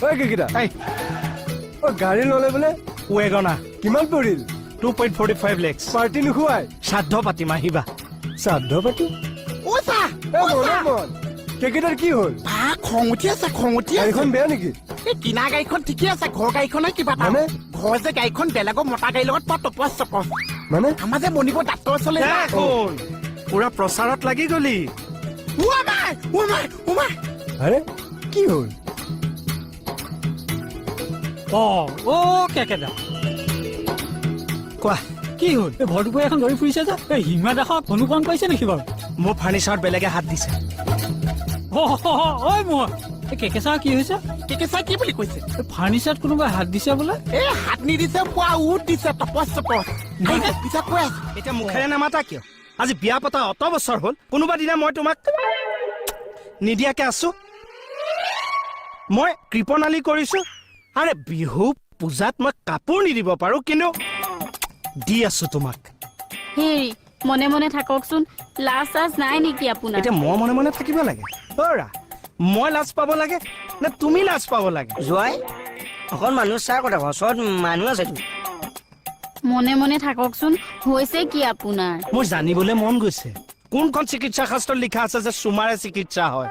ঐ কেকিটা ঐ গাড়ী ল'লে বোলে ৱেগনা কিমান পৰিল 2.45 lakhs পাৰ্টি নোখোৱাই শ্ৰাদ্ধ পাতিম আহিবা শ্ৰাদ্ধ পাতি কেকিটাৰ কি হ'ল খং উঠি আছে গাড়ীখন বেয়া নেকি কিনা গাড়ীখন ঠিকে আছে ঘৰ গাড়ীখনে কিবা মানে ঘৰ যে গাড়ীখন বেলেগৰ মতা গাড়ীৰ লগত টপচ চপচ মানে আমাৰ যে মণিপুৰ ডাক্তৰ ওচৰলৈ কোন পুৰা প্ৰচাৰত লাগি গলি আৰে কি হ'ল কেকেটা কোৱা কি হ'ল এই ভৰদুপুৰ এখন ধৰি ফুৰিছে যে এই হিমা দাসক অনুকৰণ কৰিছে নেকি বাৰু মোৰ ফাৰ্নিচাৰত বেলেগে হাত দিছে ঐ মোৰ এই কেকেচা কি হৈছে কেকেচা কি বুলি কৈছে এই ফাৰ্নিচাৰত কোনোবাই হাত দিছে বোলে এই হাত নিদিছে পোৱা উঠ দিছে টপচ চপচ পিছত কৈ আছে এতিয়া মুখেৰে নামাতা কিয় আজি বিয়া পতা অত বছৰ হ'ল কোনোবা দিনা মই তোমাক নিদিয়াকে আছো মই কৃপণালী কৰিছো আৰে বিহু পূজাত মই কাপোৰ নিদিব পাৰো কিন্তু দি আছো তোমাক হেৰি মনে মনে থাককচোন লাজ চাজ নাই নেকি আপোনাৰ এতিয়া মই মনে মনে থাকিব লাগে অৰা মই লাজ পাব লাগে নে তুমি লাজ পাব লাগে জোৱাই অকল মানুহ চাই কথা ওচৰত মানুহ আছে মনে মনে থাককচোন হৈছে কি আপোনাৰ মোৰ জানিবলৈ মন গৈছে কোনখন চিকিৎসা শাস্ত্ৰত লিখা আছে যে চুমাৰে চিকিৎসা হয়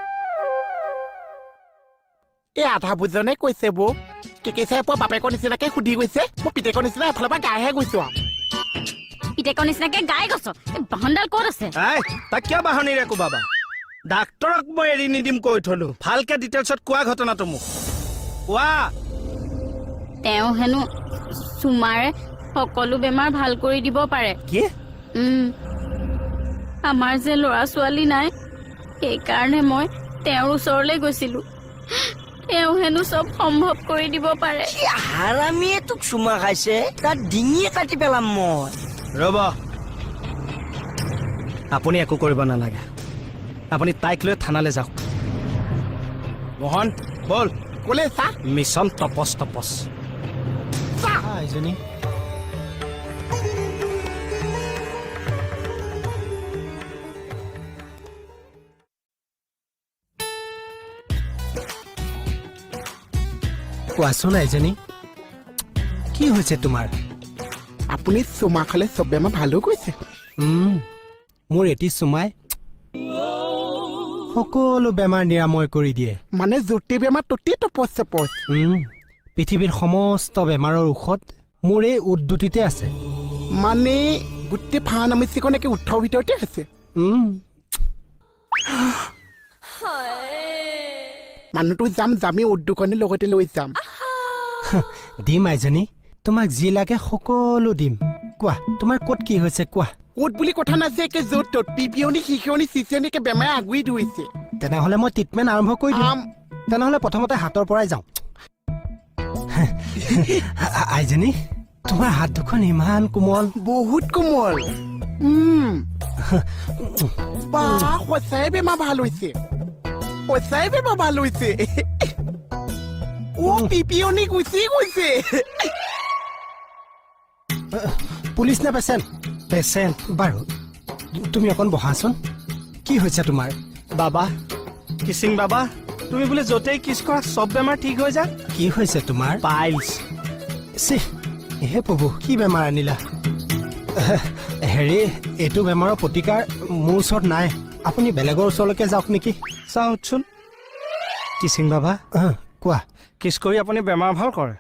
এই আধা বুজনে কৈছে বৌ কেকেচাই পোৱা বাপেকৰ নিচিনাকে সুধি গৈছে মই পিতেকৰ নিচিনা এফালৰ পৰা গাইহে গৈছো পিতেকৰ নিচিনাকে গাই গছ বাহনডাল ক'ত আছে তাক কিয় বাহনিৰে কোবাবা ডাক্তৰক মই এৰি নিদিম কৈ থলো ভালকে ডিটেইলছত কোৱা ঘটনাটো মোক কোৱা তেওঁ হেনো চুমাৰে সকলো বেমাৰ ভাল কৰি দিব পাৰে কি আমাৰ যে ল'ৰা ছোৱালী নাই সেইকাৰণে মই তেওঁৰ ওচৰলৈ গৈছিলো তেওঁ হেনো চব সম্ভৱ কৰি দিব পাৰে হাৰামীয়ে তোক চুমা খাইছে তাত ডিঙিয়ে কাটি পেলাম মই ৰ'ব আপুনি একো কৰিব নালাগে আপুনি তাইক লৈ থানালৈ যাওক মোহন বল ক'লে চা মিছন তপচ তপচ এজনী কোৱাচোন এজনী কি হৈছে তোমাৰ আপুনি চুমা খালে চব বেমাৰ ভালো কৈছে মোৰ এটি চুমাই সকলো বেমাৰ নিৰাময় কৰি দিয়ে মানে জুতি বেমাৰ ততি টপচ চপচ পৃথিৱীৰ সমস্ত বেমাৰৰ ঔষধ মোৰ এই উদ্যুতিতে আছে মানে গোটেই ফাৰ্মাচিখন একে উঠৰ ভিতৰতে আছে মানুহটো যামেই উদ্যোগখনে লগতে লৈ যাম দিম আইজনী তোমাক যি লাগে সকলো দিম কোৱা তোমাৰ ক'ত কি হৈছে কোৱা ক'ত বুলি কথা নাছে একে য'ত ত'ত পিপিয়নি শিকিয়নি চিচিয়নি একে বেমাৰে আগুৰি ধৰিছে তেনেহ'লে মই ট্ৰিটমেণ্ট আৰম্ভ কৰি দিম তেনেহ'লে প্ৰথমতে হাতৰ পৰাই যাওঁ আইজনী তোমাৰ হাত দুখন ইমান কোমল বহুত কোমল বা সঁচাই বেমাৰ ভাল হৈছে সঁচাই বেমাৰ ভাল হৈছে পিপিয়নি গুচি গৈছে পুলিচ নে পেচেণ্ট পেচেণ্ট বাৰু তুমি অকণ বহাচোন কি হৈছে তোমাৰ বাবা কিচিং বাবা তুমি বোলে য'তেই কিছ কৰা চব বেমাৰ ঠিক হৈ যায় কি হৈছে তোমাৰ পাইলছ হে প্ৰভু কি বেমাৰ আনিলা হেৰি এইটো বেমাৰৰ প্ৰতিকাৰ মোৰ ওচৰত নাই আপুনি বেলেগৰ ওচৰলৈকে যাওক নেকি চাওকচোন কিচিং বাবা কোৱা কিছ কৰি আপুনি বেমাৰ ভাল কৰে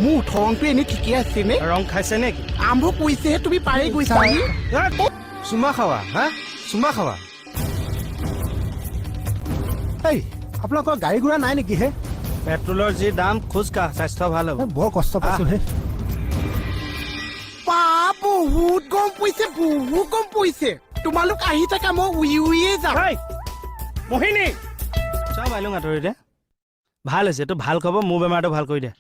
মোৰ ঠংটো এনেই ঠিকে আছে নে ৰং খাইছে নেকি আৰম্ভ কৰিছেহে তুমি পাৰে গৈছা চুমা খাৱা চুমা খাৱা এই আপোনালোকৰ গাড়ী ঘোঁৰা নাই নেকি হে পেট্ৰলৰ যি দাম খোজ কাঢ় স্বাস্থ্য ভাল হ'ব বৰ কষ্ট পাইছো হে বহুত গম পৰিছে তোমালোক আহি থাকা মই উইয়ে যাম মোহিনী চাও বাইলুং আঁতৰি দে ভাল হৈছে এইটো ভাল খবৰ মোৰ বেমাৰটো ভাল কৰি দে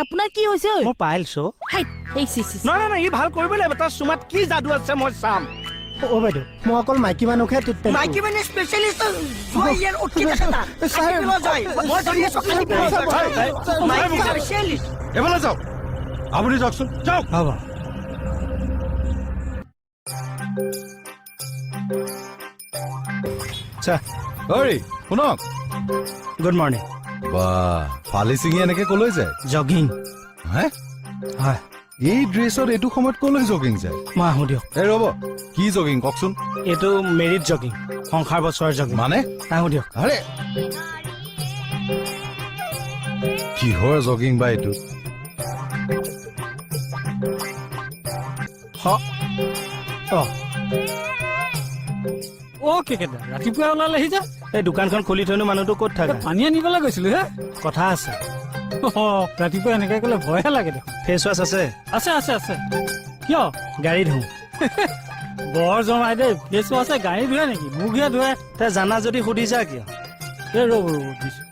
আপোনাৰ কি হৈছে মোৰ পাইলছ নাই ই ভাল কৰিব লাগিব তাৰ চুমাত কি যাদু আছে মই চাম অ বাইদেউ মই অকল মাইকী মানুহকহে ট্ৰিটমেণ্ট মাইকী মানে স্পেচিয়েলিষ্ট জোৱাই ইয়াৰ অতি দেখা এফালে যাওক আপুনি যাওকচোন যাওক হ'ব চা ঐ শুনক গুড মৰ্ণিং বা ফালি চিঙি এনেকে কলৈ যায় জগিং হে হয় এই ড্ৰেছত এইটো সময়ত কলৈ জগিং যায় মই আহোঁ দিয়ক এই ৰ'ব কি জগিং কওকচোন এইটো মেৰিট জগিং সংসাৰ বছৰৰ জগিং মানে আহোঁ দিয়ক আৰে কিহৰ জগিং বা এইটো অঁ অ' কেকেটা ৰাতিপুৱা ওলালেহি যে এই দোকানখন খুলি থৈনো মানুহটো ক'ত থাকে পানী আনিবলৈ গৈছিলো হে কথা আছে ৰাতিপুৱা এনেকে ক'লে ভয়হে লাগে দেখোন ফেচ ৱাছ আছে আছে আছে আছে কিয় গাড়ী ধুওঁ বৰ জমাই দেই ফেচ আছে গাড়ী ধুৱে নেকি মুখহে ধুৱে তই জানা যদি সুধিছা কিয় এই ৰ'ব দিছো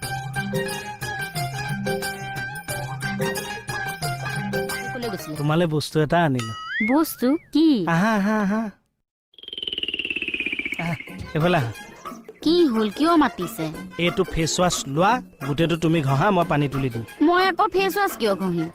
ক'লৈ গৈছিলে তোমালে বস্তু এটা আনিলো বস্তু কি আহা আহা আহা আহা, এইফালে আহা কি হ'ল কিয় মাতিছে এইটো ফেচ ৱাছ লোৱা গোটেইটো তুমি ঘঁহা মই পানী তুলি দিম মই আকৌ ফেচ ৱাছ কিয় ঘঁহিম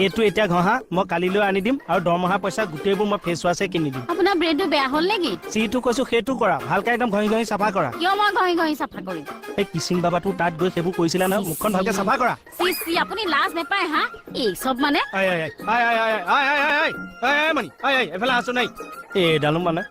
এইটো এতিয়া ঘঁহা মই কালিলৈ আনি দিম আৰু দৰমহা পইচা গোটেইবোৰ মই ফেচ ৱাছে কিনি দিম আপোনাৰ ব্ৰেডটো বেয়া হ'ল নেকি যিটো কৈছো সেইটো কৰা ভালকে একদম ঘঁহি ঘঁহি চাফা কৰা কিয় মই ঘঁহি চাফা কৰিম এই কিচিং বাবাটো তাত গৈ সেইবোৰ কৰিছিলা নহয় মুখখন ভালকে চাফা কৰা চি চি আপুনি লাজ নেপায় হা এই চব মানে আই আই আই আই আই আই আই আই আই আই আই মানি আই আই এফালে আছো নাই এইডালো মানে